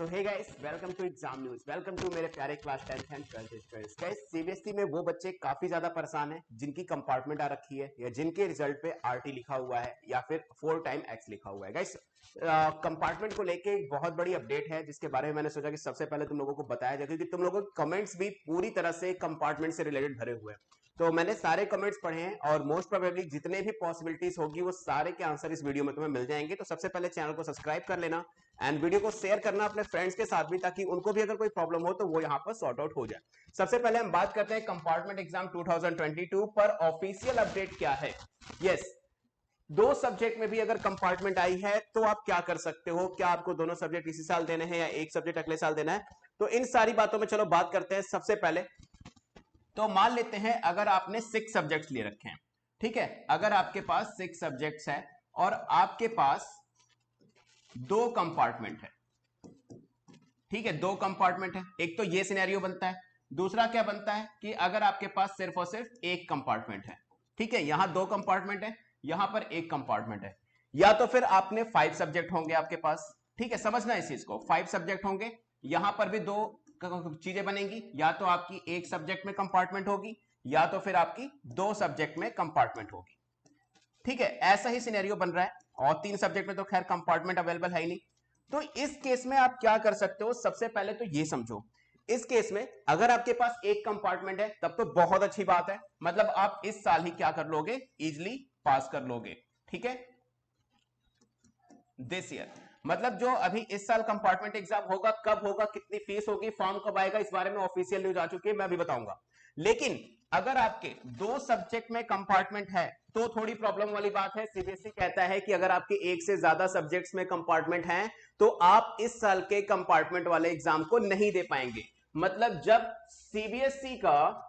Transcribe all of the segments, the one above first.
So hey guys, welcome to exam news. Welcome to मेरे प्यारे class 10th and 12th students. Guys, CBSE में वो बच्चे काफी ज्यादा परेशान हैं जिनकी कंपार्टमेंट आ रखी है या जिनके रिजल्ट पे आरटी लिखा हुआ है या फिर 4 टाइम एक्स लिखा हुआ है। गाइस, कंपार्टमेंट को लेके एक बहुत बड़ी अपडेट है जिसके बारे में मैंने सोचा कि सबसे पहले तुम लोगों को बताया जाए, क्योंकि तुम लोगों के कमेंट्स भी पूरी तरह से कंपार्टमेंट से रिलेटेड भरे हुए हैं। तो मैंने सारे कमेंट्स पढ़े हैं और मोस्ट प्रोबेबली जितने भी पॉसिबिलिटीज होगी वो सारे के आंसर इस वीडियो में तुम्हें मिल जाएंगे। तो सबसे पहले चैनल को सब्सक्राइब कर लेना एंड वीडियो को शेयर करना अपने फ्रेंड्स के साथ भी, ताकि उनको भी अगर कोई प्रॉब्लम हो तो वो यहाँ पर सॉर्ट आउट हो जाए। सबसे पहले हम बात करते हैं कंपार्टमेंट एग्जाम 2022 पर ऑफिशियल अपडेट क्या है। यस, दो सब्जेक्ट में भी अगर कंपार्टमेंट आई है तो आप क्या कर सकते हो, क्या आपको दोनों सब्जेक्ट इसी साल देने हैं या एक सब्जेक्ट अगले साल देना है, तो इन सारी बातों में चलो बात करते हैं। सबसे पहले तो मान लेते हैं अगर आपने 6 सब्जेक्ट्स ले रखे हैं, ठीक है, अगर आपके पास 6 सब्जेक्ट्स है और आपके पास 2 कंपार्टमेंट है, ठीक है, 2 कंपार्टमेंट है। एक तो ये सिनेरियो बनता है, दूसरा क्या बनता है कि अगर आपके पास सिर्फ और सिर्फ एक कंपार्टमेंट है, ठीक है, यहां 2 कंपार्टमेंट है, यहां पर एक कंपार्टमेंट है, या तो फिर आपने 5 सब्जेक्ट होंगे आपके पास, ठीक है, समझना इस चीज को, 5 सब्जेक्ट होंगे, यहां पर भी 2 चीजें बनेंगी, या तो आपकी एक सब्जेक्ट में कंपार्टमेंट होगी या तो फिर आपकी 2 सब्जेक्ट में कंपार्टमेंट होगी, ठीक है, ऐसा ही सिनेरियो बन रहा है। और 3 सब्जेक्ट में तो खैर कंपार्टमेंट अवेलेबल है ही नहीं। तो इस केस में आप क्या कर सकते हो, सबसे पहले तो ये समझो, इस केस में अगर आपके पास एक कंपार्टमेंट है तब तो बहुत अच्छी बात है, मतलब आप इस साल ही क्या कर लोगे, इजिली पास कर लोगे, ठीक है, दिस ईयर। मतलब जो अभी इस साल कंपार्टमेंट एग्जाम होगा, कब होगा, कितनी फीस होगी, फॉर्म कब आएगा, इस बारे में ऑफिशियल न्यूज आ चुकी है, मैं अभी बताऊंगा। लेकिन अगर आपके 2 सब्जेक्ट में कंपार्टमेंट है तो थोड़ी प्रॉब्लम वाली बात है। सीबीएसई कहता है कि अगर आपके एक से ज्यादा सब्जेक्ट्स में कंपार्टमेंट हैं तो आप इस साल के कंपार्टमेंट वाले एग्जाम को नहीं दे पाएंगे। मतलब जब सीबीएसई का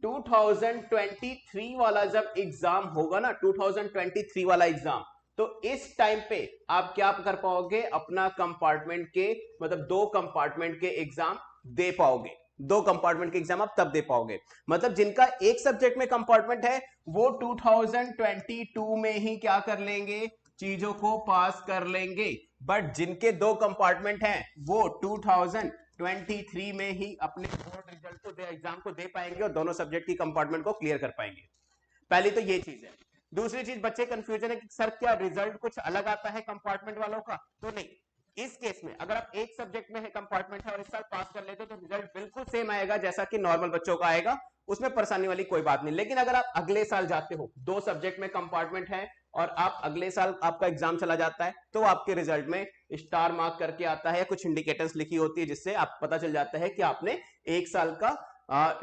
2023 वाला जब एग्जाम होगा ना, 2023 वाला एग्जाम, तो इस टाइम पे आप क्या कर पाओगे, अपना कंपार्टमेंट के मतलब 2 कंपार्टमेंट के एग्जाम दे पाओगे। 2 कंपार्टमेंट के एग्जाम आप तब दे पाओगे, मतलब जिनका एक सब्जेक्ट में कंपार्टमेंट है वो 2022 में ही क्या कर लेंगे, चीजों को पास कर लेंगे। बट जिनके 2 कंपार्टमेंट हैं वो 2023 में ही अपने बोर्ड रिजल्ट को एग्जाम को दे पाएंगे और दोनों सब्जेक्ट की कंपार्टमेंट को क्लियर कर पाएंगे। पहली तो ये चीज है। दूसरी चीज, बच्चे कंफ्यूजन है कि सर क्या रिजल्ट कुछ अलग आता है कंपार्टमेंट वालों का, तो नहीं। इस केस में अगर आप एक सब्जेक्ट में है, कंपार्टमेंट है और इस साल पास कर लेते हो तो रिजल्ट बिल्कुल सेम आएगा जैसा कि नॉर्मल बच्चों का आएगा, उसमें परेशानी वाली कोई बात नहीं। लेकिन अगर आप अगले साल जाते हो, 2 सब्जेक्ट में कंपार्टमेंट है और आप अगले साल आपका एग्जाम चला जाता है, तो आपके रिजल्ट में स्टार मार्क करके आता है, कुछ इंडिकेटर्स लिखी होती है जिससे आप पता चल जाता है कि आपने एक साल का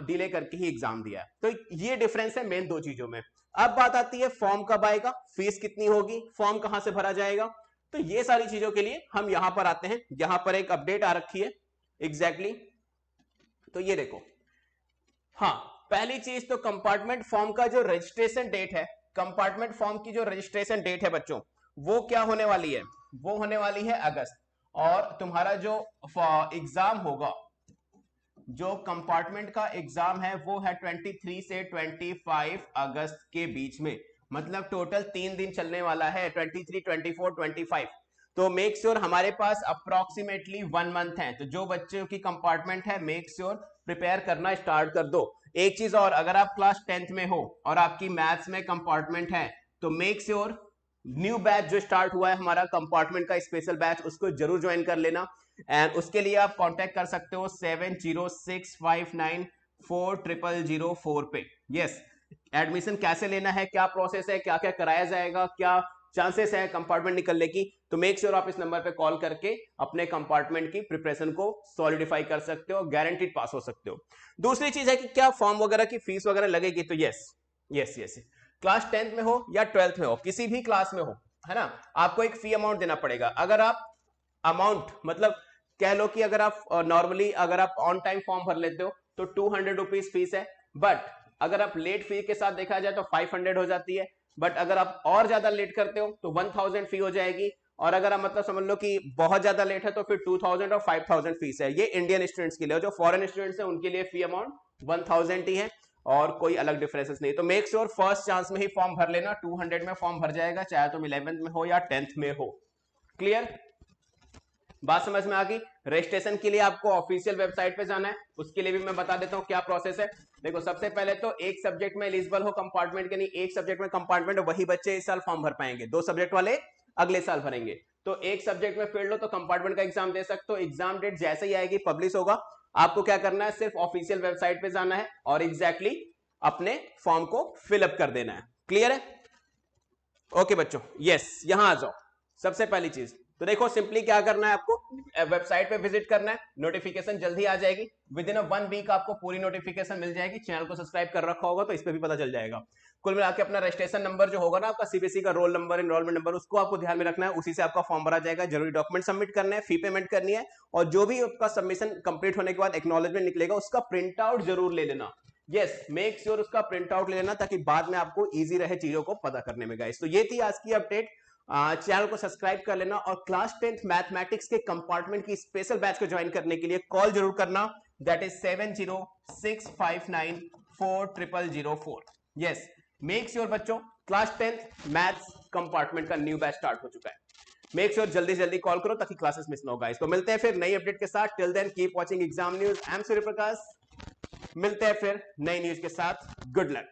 डिले करके ही एग्जाम दिया है। तो ये डिफरेंस है मेन 2 चीजों में। अब बात आती है फॉर्म कब आएगा, फीस कितनी होगी, फॉर्म कहां से भरा जाएगा, तो ये सारी चीजों के लिए हम यहां पर आते हैं। यहां पर एक अपडेट आ रखी है एग्जैक्टली, तो ये देखो। हाँ, पहली चीज तो कंपार्टमेंट फॉर्म का जो रजिस्ट्रेशन डेट है, कंपार्टमेंट फॉर्म की जो रजिस्ट्रेशन डेट है बच्चों, वो क्या होने वाली है, वो होने वाली है अगस्त। और तुम्हारा जो एग्जाम होगा, जो कंपार्टमेंट का एग्जाम है वो है 23 से 25 अगस्त के बीच में, मतलब टोटल 3 दिन चलने वाला है, 23, 24, 25। तो मेक श्योर हमारे पास अप्रोक्सीमेटली 1 मंथ है, तो जो बच्चों की कंपार्टमेंट है मेक श्योर प्रिपेयर करना स्टार्ट कर दो। एक चीज और, अगर आप क्लास 10th में हो और आपकी मैथ्स में कंपार्टमेंट है तो मेक श्योर न्यू बैच जो स्टार्ट हुआ है हमारा कंपार्टमेंट का स्पेशल बैच, उसको जरूर ज्वाइन कर लेना। एंड उसके लिए आप कांटेक्ट कर सकते हो 7065940004 पे। यस, एडमिशन कैसे लेना है, क्या प्रोसेस है, क्या क्या कराया जाएगा, क्या चांसेस है कंपार्टमेंट निकलने की, तो मेक श्योर आप इस नंबर पे कॉल करके अपने कंपार्टमेंट की प्रिपरेशन को सॉलिडिफाई कर सकते हो, गारंटीड पास हो सकते हो। दूसरी चीज है कि क्या फॉर्म वगैरह की फीस वगैरह लगेगी, तो yes yes yes, class 10th में हो या 12th में हो, किसी भी क्लास में हो, है ना, आपको एक फी अमाउंट देना पड़ेगा। अगर आप अमाउंट मतलब कह लो कि अगर आप नॉर्मली अगर आप ऑन टाइम फॉर्म भर लेते हो तो 200 रुपीज फीस है, बट अगर आप लेट फी के साथ देखा जाए तो 500 हो जाती है। बट अगर आप और ज्यादा लेट करते हो तो 1000 फी हो जाएगी, और अगर आप मतलब समझ लो कि बहुत ज्यादा लेट है तो फिर 2000 और 5000 फीस है। ये इंडियन स्टूडेंट्स के लिए, जो फॉरेन स्टूडेंट्स है उनके लिए फी अमाउंट 1000 ही है और कोई अलग डिफरेंसेस नहीं। तो मेक श्योर फर्स्ट चांस में ही फॉर्म भर लेना, 200 में फॉर्म भर जाएगा, चाहे तुम 11th में हो या 10th में हो। क्लियर? बात समझ में आ गई। रजिस्ट्रेशन के लिए आपको ऑफिशियल वेबसाइट पे जाना है, उसके लिए भी मैं बता देता हूँ क्या प्रोसेस है। देखो सबसे पहले तो एक सब्जेक्ट में एलिजिबल हो कंपार्टमेंट के, नहीं एक सब्जेक्ट में कंपार्टमेंट, वही बच्चे इस साल फॉर्म भर पाएंगे, 2 सब्जेक्ट वाले अगले साल भरेंगे। तो एक सब्जेक्ट में फेल हो तो कंपार्टमेंट का एग्जाम दे सकते हो। एग्जाम डेट जैसे ही आएगी पब्लिश होगा, आपको क्या करना है, सिर्फ ऑफिशियल वेबसाइट पे जाना है और एग्जैक्टली अपने फॉर्म को फिलअप कर देना है। क्लियर है? ओके बच्चों, यस यहां आ जाओ। सबसे पहली चीज तो देखो सिंपली क्या करना है, आपको वेबसाइट पे विजिट करना है, नोटिफिकेशन जल्दी आ जाएगी, विद इन 1 वीक आपको पूरी नोटिफिकेशन मिल जाएगी। चैनल को सब्सक्राइब कर रखा होगा तो इस पे भी पता चल जाएगा। कुल मिला के अपना रजिस्ट्रेशन नंबर जो होगा ना आपका सीबीएसई का, रोल नंबर, एनरोलमेंट नंबर, उसको आपको ध्यान में रखना है, उसी से आपका फॉर्म भरा जाएगा। जरूरी डॉक्यूमेंट सबमिट करना है, फी पेमेंट करनी है, और जो भी आपका सबमिशन कंप्लीट होने के बाद एक्नॉलेजमेंट निकलेगा उसका प्रिंट आउट जरूर ले लेना। यस, मेक श्योर उसका प्रिंट आउट ले लेना ताकि बाद में आपको इजी रहे चीजों को पता करने में गाइस। तो ये थी आज की अपडेट। चैनल को सब्सक्राइब कर लेना और क्लास 10th मैथमेटिक्स के कंपार्टमेंट की स्पेशल बैच को ज्वाइन करने के लिए कॉल जरूर करना, that is 7065940004। Yes, make sure बच्चों, क्लास 10th मैथ्स कंपार्टमेंट का न्यू बैच स्टार्ट हो चुका है। मेक श्योर जल्दी जल्दी कॉल करो ताकि क्लासेस मिस ना हो गाइस। तो मिलते हैं फिर नई अपडेट के साथ। Till then keep watching exam news. I am Surya Prakash. मिलते हैं फिर नई न्यूज के साथ। Good luck.